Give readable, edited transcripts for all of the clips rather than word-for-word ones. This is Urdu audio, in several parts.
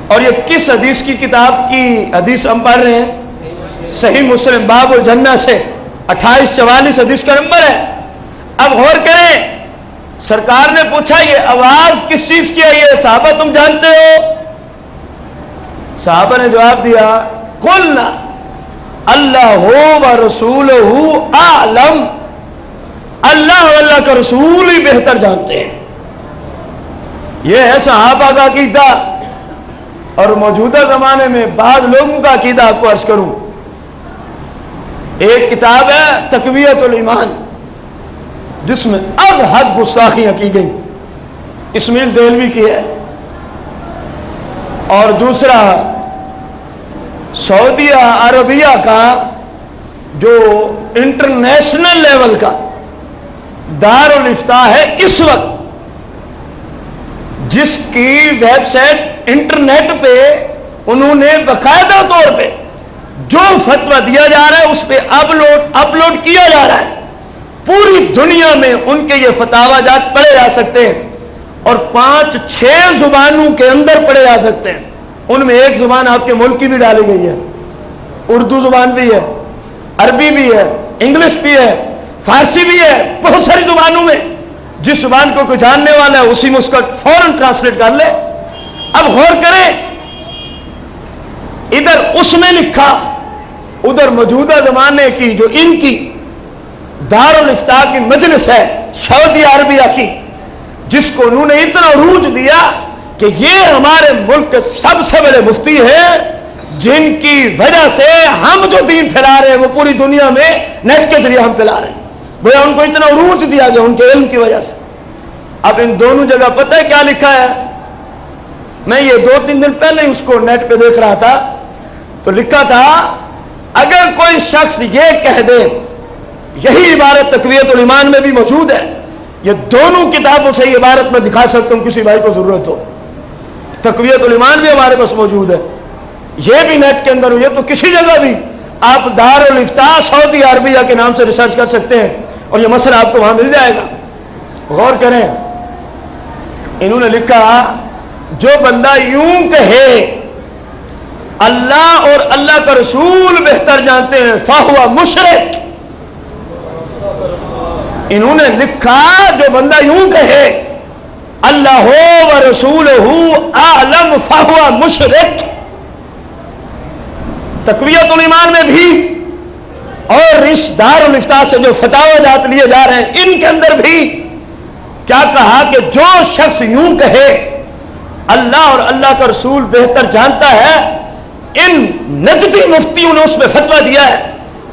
اور یہ کس حدیث کی کتاب کی حدیث ہم پڑھ رہے ہیں؟ صحیح مسلم باب الجنہ سے 2844 حدیث کا نمبر ہے۔ اب غور کریں، سرکار نے پوچھا یہ آواز کس چیز کی ہے؟ یہ صحابہ تم جانتے ہو؟ صحابہ نے جواب دیا قلنا اللہ و رسولہ اعلم، اللہ اور اللہ کا رسول ہی بہتر جانتے ہیں۔ یہ ہے صحابہ کا عقیدہ۔ اور موجودہ زمانے میں بعض لوگوں کا عقیدہ آپ کو عرض کروں، ایک کتاب ہے تقویت الایمان جس میں از حد گستاخیاں کی گئی، اسماعیل دہلوی کی ہے، اور دوسرا سعودی عربیہ کا جو انٹرنیشنل لیول کا دارالافتاء ہے اس وقت، جس کی ویب سائٹ انٹرنیٹ پہ انہوں نے باقاعدہ طور پہ جو فتویٰ دیا جا رہا ہے اس پہ اپلوڈ کیا جا رہا ہے۔ پوری دنیا میں ان کے یہ فتاوی جات پڑھے جا سکتے ہیں، اور 5-6 زبانوں کے اندر پڑھے جا سکتے ہیں۔ ان میں ایک زبان آپ کے ملک کی بھی ڈالی گئی ہے، اردو زبان بھی ہے، عربی بھی ہے، انگلش بھی ہے، فارسی بھی ہے، بہت ساری زبانوں میں۔ جس زبان کو کوئی جاننے والا ہے اسی میں اس کا فوراً ٹرانسلیٹ کر لے۔ اب غور کریں، ادھر اس نے لکھا، ادھر موجودہ زمانے کی جو ان کی دارالافتاء کی مجلس ہے سعودی عربیہ کی، جس کو انہوں نے اتنا عروج دیا کہ یہ ہمارے ملک کے سب سے بڑے مفتی ہیں، جن کی وجہ سے ہم جو دین پھیلا رہے ہیں وہ پوری دنیا میں نیٹ کے ذریعے ہم پھیلا رہے ہیں۔ بھیا ان کو اتنا عروج دیا گیا ان کے علم کی وجہ سے۔ اب ان دونوں جگہ پتہ ہے کیا لکھا ہے؟ میں یہ 2-3 دن پہلے اس کو نیٹ پہ دیکھ رہا تھا، تو لکھا تھا اگر کوئی شخص یہ کہہ دے، یہی عبارت تقویت الایمان میں بھی موجود ہے، یہ دونوں کتابوں سے یہ عبارت میں دکھا سکتا ہوں کسی بھائی کو ضرورت ہو، تقویت الایمان بھی ہمارے پاس موجود ہے، یہ بھی نیٹ کے اندر ہوئی ہے، تو کسی جگہ بھی آپ دارالافتاء سعودی عربیہ کے نام سے ریسرچ کر سکتے ہیں اور یہ مسئلہ آپ کو وہاں مل جائے گا۔ غور کریں، انہوں نے لکھا جو بندہ یوں کہے اللہ اور اللہ کا رسول بہتر جانتے ہیں فہو مشرک۔ انہوں نے لکھا جو بندہ یوں کہے اللہ و رسولہ اعلم فہو مشرک۔ تقویت الایمان میں بھی اور اس دارالافتاء سے جو فتاوی جات لیے جا رہے ہیں ان کے اندر بھی کیا کہا کہ جو شخص یوں کہے اللہ اور اللہ کا رسول بہتر جانتا ہے، ان نجدی مفتیوں نے اس میں فتویٰ دیا ہے،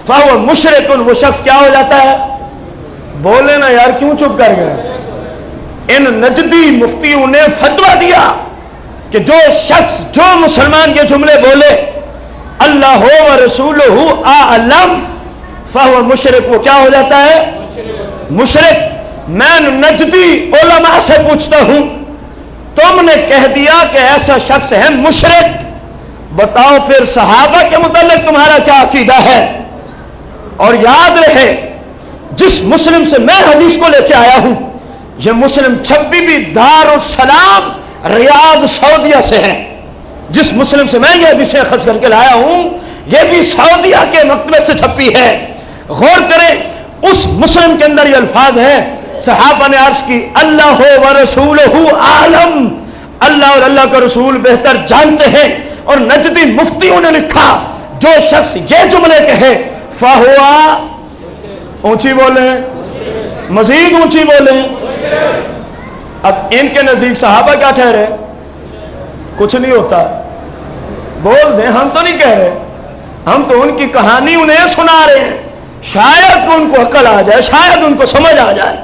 فہو مشرک، وہ شخص کیا ہو جاتا ہے؟ بولے نا یار کیوں چپ کر گئے؟ ان نجدی مفتیوں نے فتویٰ دیا کہ جو شخص، جو مسلمان یہ جملے بولے اللہ و رسولہ اعلم فہو مشرک، وہ کیا ہو جاتا ہے؟ مشرک۔ میں نجدی علماء سے پوچھتا ہوں، تم نے کہہ دیا کہ ایسا شخص ہے مشرک، بتاؤ پھر صحابہ کے متعلق تمہارا کیا عقیدہ ہے؟ اور یاد رہے جس مسلم سے میں حدیث کو لے کے آیا ہوں، یہ مسلم چھپی بھی دارالسلام ریاض سعودیہ سے ہے۔ جس مسلم سے میں یہ حدیثیں اخذ کر کے لایا ہوں یہ بھی سعودیہ کے مکتبے سے چھپی ہے۔ غور کریں، اس مسلم کے اندر یہ الفاظ ہیں، صحابہ نے عرض کی اللہ و رسولہ عالم، اللہ اور اللہ کا رسول بہتر جانتے ہیں، اور نجدی مفتیوں نے لکھا جو شخص یہ جملے کہے فہوا، اونچی بولیں، مزید اونچی بولیں۔ اب ان کے نزدیک صحابہ کیا ٹھہرے؟ کچھ نہیں ہوتا، بول دیں، ہم تو نہیں کہہ رہے، ہم تو ان کی کہانی انہیں سنا رہے ہیں، شاید ان کو عقل آ جائے، شاید ان کو سمجھ آ جائے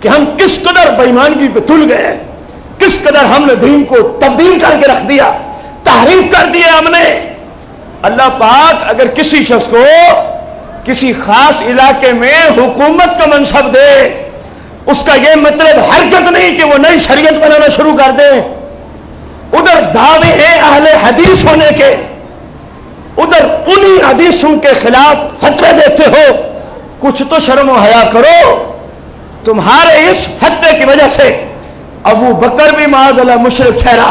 کہ ہم کس قدر بے ایمانگی پہ تل گئے، کس قدر ہم نے دین کو تبدیل کر کے رکھ دیا، تحریف کر دیا ہم نے۔ اللہ پاک اگر کسی شخص کو کسی خاص علاقے میں حکومت کا منصب دے، اس کا یہ مطلب ہرگز نہیں کہ وہ نئی شریعت بنانا شروع کر دے۔ ادھر دعوے ہیں اہل حدیث ہونے کے، ادھر انہی حدیثوں کے خلاف فتوے دیتے ہو، کچھ تو شرم و حیا کرو۔ تمہارے اس فتوے کی وجہ سے ابو بکر بھی معاذ اللہ مشرک ٹھہرا،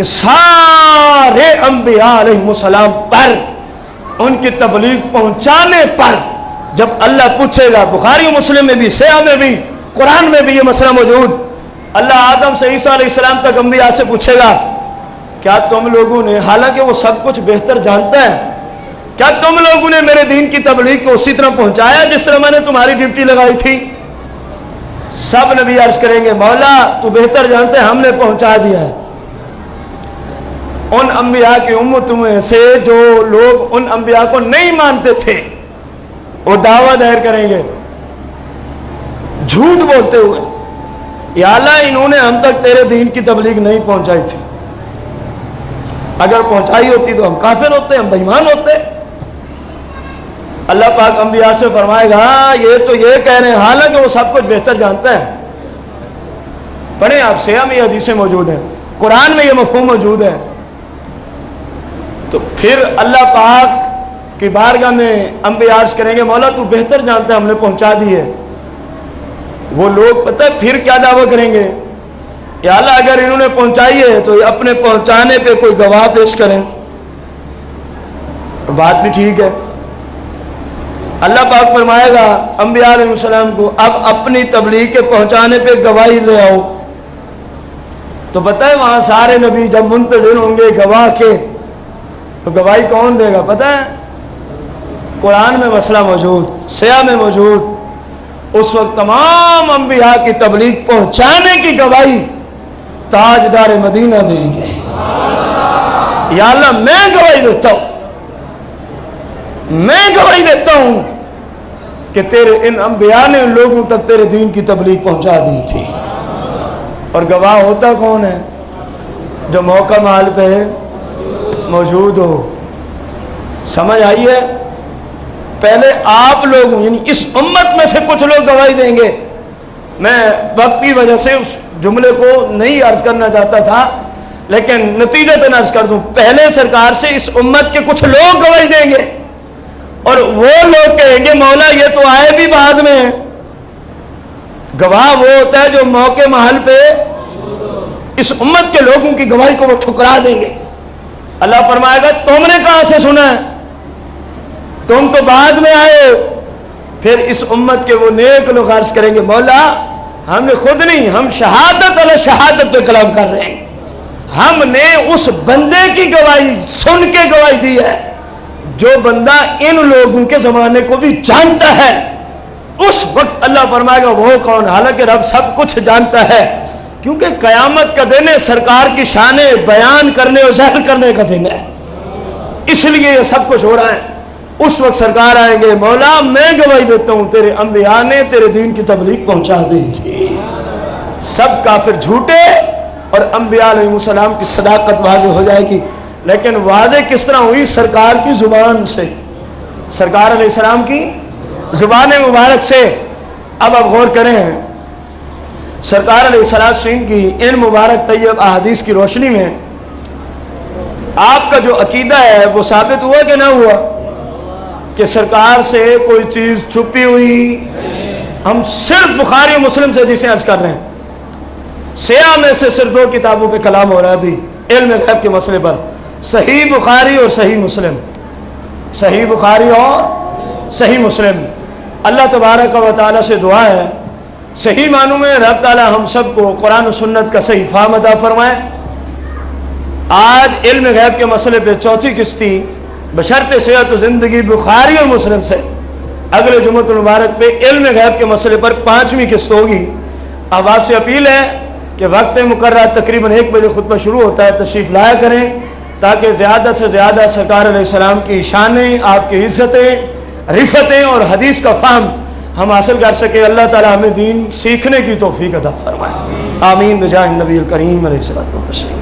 کہ سارے انبیاء علیہ السلام پر ان کی تبلیغ پہنچانے پر جب اللہ پوچھے گا، بخاری و مسلم میں بھی، صحیح میں بھی، قرآن میں بھی یہ مسئلہ موجود، اللہ آدم سے عیسیٰ علیہ السلام تک انبیاء سے پوچھے گا کیا تم لوگوں نے، حالانکہ وہ سب کچھ بہتر جانتا ہے، کیا تم لوگوں نے میرے دین کی تبلیغ کو اسی طرح پہنچایا جس طرح میں نے تمہاری ڈیوٹی لگائی تھی؟ سب نبی عرض کریں گے مولا تو بہتر جانتے ہیں، ہم نے پہنچا دیا ہے۔ ان انبیاء کی امت میں سے جو لوگ ان انبیاء کو نہیں مانتے تھے وہ دعویٰ دائر کریں گے جھوٹ بولتے ہوئے، یا اللہ انہوں نے ہم تک تیرے دین کی تبلیغ نہیں پہنچائی تھی، اگر پہنچائی ہوتی تو ہم کافر ہوتے، ہم بے ایمان ہوتے۔ اللہ پاک انبیاء سے فرمائے گا یہ تو یہ کہہ رہے ہیں حالانکہ وہ سب کچھ بہتر جانتا ہے۔ پڑھیں آپ، سیاہ میں یہ حدیثیں موجود ہیں، قرآن میں یہ مفہوم موجود ہے۔ تو پھر اللہ پاک کی بارگاہ میں انبیاء عرض کریں گے مولا تو بہتر جانتا ہے، ہم نے پہنچا دی ہے۔ وہ لوگ پتہ ہے پھر کیا دعویٰ کریں گے، یا اللہ اگر انہوں نے پہنچائی ہے تو اپنے پہنچانے پہ کوئی گواہ پیش کریں۔ بات بھی ٹھیک ہے۔ اللہ پاک فرمائے گا انبیاء علیہ السلام کو اب اپنی تبلیغ کے پہنچانے پہ گواہی لے آؤ۔ تو پتہ ہے وہاں سارے نبی جب منتظر ہوں گے گواہ کے، تو گواہی کون دے گا پتہ ہے؟ قرآن میں مسئلہ موجود، سیاہ میں موجود، اس وقت تمام انبیاء کی تبلیغ پہنچانے کی گواہی تاجدار مدینہ دیں گے، یا اللہ میں گواہی دیتا ہوں، میں گواہی دیتا ہوں کہ تیرے ان انبیاء نے ان لوگوں تک تیرے دین کی تبلیغ پہنچا دی تھی۔ اور گواہ ہوتا کون ہے؟ جو موقع محل پہ موجود ہو۔ سمجھ آئی ہے؟ پہلے آپ لوگ یعنی اس امت میں سے کچھ لوگ گواہی دیں گے۔ میں وقت کی وجہ سے اس جملے کو نہیں عرض کرنا چاہتا تھا، لیکن نتیجتاً عرض کر دوں، پہلے سرکار سے اس امت کے کچھ لوگ گواہی دیں گے، اور وہ لوگ کہیں گے مولا یہ تو آئے بھی بعد میں۔ گواہ وہ ہوتا ہے جو موقع محل پہ اس امت کے لوگوں کی گواہی کو وہ ٹھکرا دیں گے۔ اللہ فرمائے گا تم نے کہاں سے سنا ہے؟ تم تو بعد میں آئے۔ پھر اس امت کے وہ نیک لوگ عرض کریں گے مولا ہم نے خود نہیں، ہم شہادت علی شہادت پہ کلام کر رہے ہیں، ہم نے اس بندے کی گواہی سن کے گواہی دی ہے جو بندہ ان لوگوں کے زمانے کو بھی جانتا ہے۔ اس وقت اللہ فرمائے گا وہ کون؟ حالانکہ رب سب کچھ جانتا ہے، کیونکہ قیامت کا دن ہے، سرکار کی شان بیان کرنے اور ظاہر کرنے کا دن ہے، اس لیے یہ سب کچھ ہو رہا ہے۔ اس وقت سرکار آئیں گے مولا میں گواہی دیتا ہوں تیرے انبیاء نے تیرے دین کی تبلیغ پہنچا دی تھی۔ سب کافر جھوٹے اور انبیاء علیہ السلام کی صداقت واضح ہو جائے گی۔ لیکن واضح کس طرح ہوئی؟ سرکار کی زبان سے، سرکار علیہ السلام کی زبان مبارک سے۔ اب آپ غور کریں، سرکار علیہ السلام کی ان مبارک طیب احادیث کی روشنی میں آپ کا جو عقیدہ ہے وہ ثابت ہوا کہ نہ ہوا کہ سرکار سے کوئی چیز چھپی ہوئی؟ ہم صرف بخاری و مسلم سے حدیثیں عرض کر رہے ہیں، سیاہ میں سے صرف 2 کتابوں پہ کلام ہو رہا ہے ابھی علم غیب کے مسئلے پر، صحیح بخاری اور صحیح مسلم، صحیح بخاری اور صحیح مسلم۔ اللہ تبارک و تعالیٰ سے دعا ہے صحیح معنوں میں رب تعالیٰ ہم سب کو قرآن و سنت کا صحیح فہم عطا فرمائے۔ آج علم غیب کے مسئلے پہ 4تھی قسط تھی، بشرط صحت و زندگی بخاری اور مسلم سے۔ اگلے جمعۃ المبارک پہ علم غیب کے مسئلے پر 5ویں قسط ہوگی۔ اب آپ سے اپیل ہے کہ وقت مقررہ تقریباً 1 بجے خطبہ شروع ہوتا ہے، تشریف لایا کریں تاکہ زیادہ سے زیادہ سرکار علیہ السلام کی شانیں، آپ کی عزتیں، رفتیں اور حدیث کا فہم ہم حاصل کر سکے۔ اللہ تعالیٰ ہمیں دین سیکھنے کی توفیق عطا فرمائے، آمین بجاہ النبی الکریم علیہ الصلوۃ والتسلیم۔